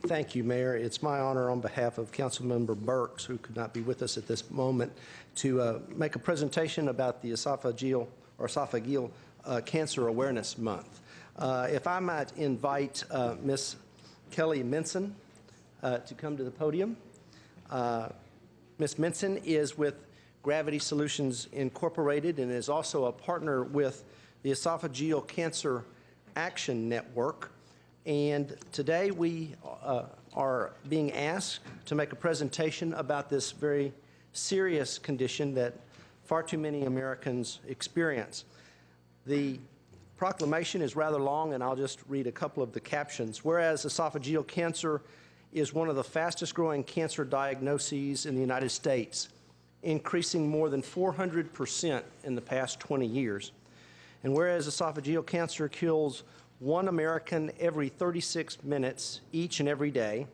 Thank you, Mayor. It's my honor on behalf of Councilmember Burks, who could not be with us at this moment, to make a presentation about the esophageal cancer awareness month. If I might invite Ms. Kelly Minson to come to the podium. Ms. Minson is with Gravity Solutions Incorporated and is also a partner with the Esophageal Cancer Action Network. And today we are being asked to make a presentation about this very serious condition that far too many Americans experience. The proclamation is rather long, and I'll just read a couple of the captions. Whereas esophageal cancer is one of the fastest growing cancer diagnoses in the United States, increasing more than 400% in the past 20 years. And whereas esophageal cancer kills 1 American every 36 minutes each and every day,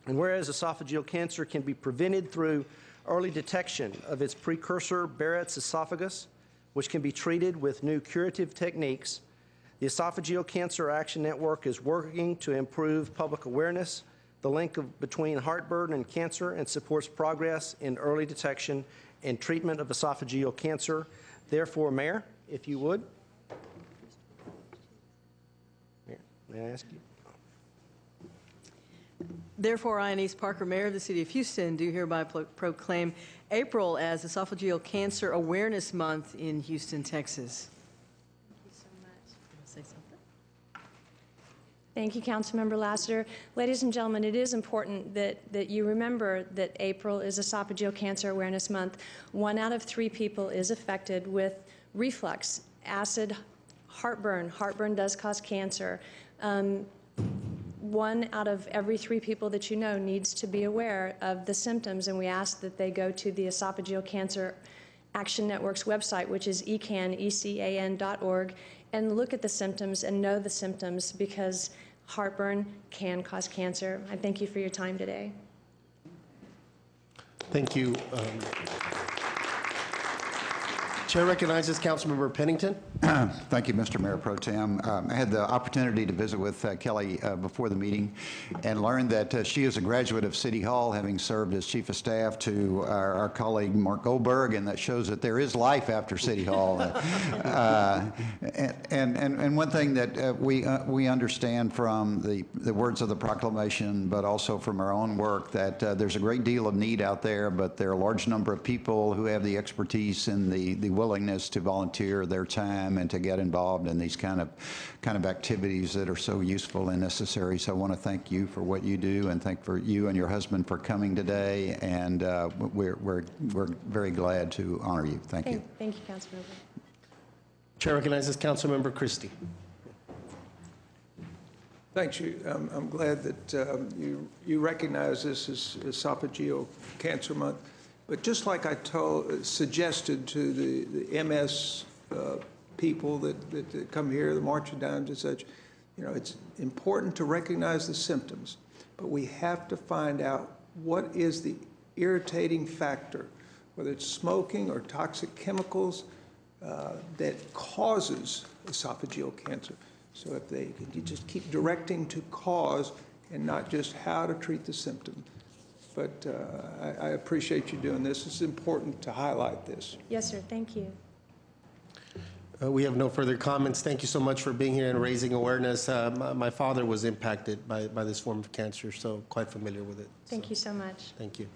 and whereas esophageal cancer can be prevented through early detection of its precursor, Barrett's esophagus, which can be treated with new curative techniques, the Esophageal Cancer Action Network is working to improve public awareness, the link between heartburn and cancer, and supports progress in early detection and treatment of esophageal cancer. Therefore, Mayor, if you would. Mayor, may I ask you? Therefore, I, Anise Parker, Mayor of the City of Houston, do hereby proclaim April as Esophageal Cancer Awareness Month in Houston, Texas. Thank you so much. Say something? Thank you, Councilmember Lassiter. Ladies and gentlemen, it is important that you remember that April is Esophageal Cancer Awareness Month. 1 out of 3 people is affected with reflux, acid, heartburn. Heartburn does cause cancer. 1 out of every 3 people that you know needs to be aware of the symptoms, and we ask that they go to the Esophageal Cancer Action Network's website, which is ecan.org, and look at the symptoms and know the symptoms, because heartburn can cause cancer. I thank you for your time today. Thank you. Chair recognizes Councilmember Pennington. Thank you, Mr. Mayor Pro Tem. I had the opportunity to visit with Kelly before the meeting and learned that she is a graduate of City Hall, having served as Chief of Staff to our colleague Mark Goldberg, and that shows that there is life after City Hall. And one thing that we understand from the words of the proclamation, but also from our own work, that there's a great deal of need out there, but there are a large number of people who have the expertise and the willingness to volunteer their time and to get involved in these kind of activities that are so useful and necessary. So I want to thank you for what you do, and thank for you and your husband for coming today. And we're very glad to honor you. Thank you. Thank you, Councilmember. Chair recognizes Councilmember Christie. Thanks. I'm glad that you recognize this as Esophageal Cancer Month. But just like I suggested to the MS people that come here, the marching dimes and such, you know, it's important to recognize the symptoms, but we have to find out what is the irritating factor, whether it's smoking or toxic chemicals that causes esophageal cancer. So if you just keep directing to cause and not just how to treat the symptom. But I appreciate you doing this. It's important to highlight this. Yes, sir. Thank you. We have no further comments. Thank you so much for being here and raising awareness. My father was impacted by this form of cancer, so quite familiar with it. Thank you so much. Thank you.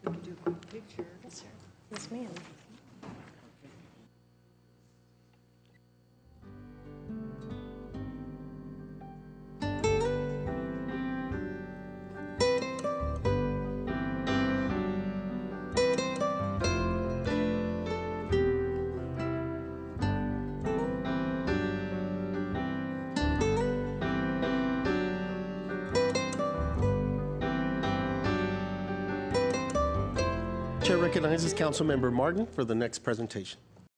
We can do a quick picture. Yes, sir. Yes, ma'am. Chair recognizes Councilmember Martin for the next presentation.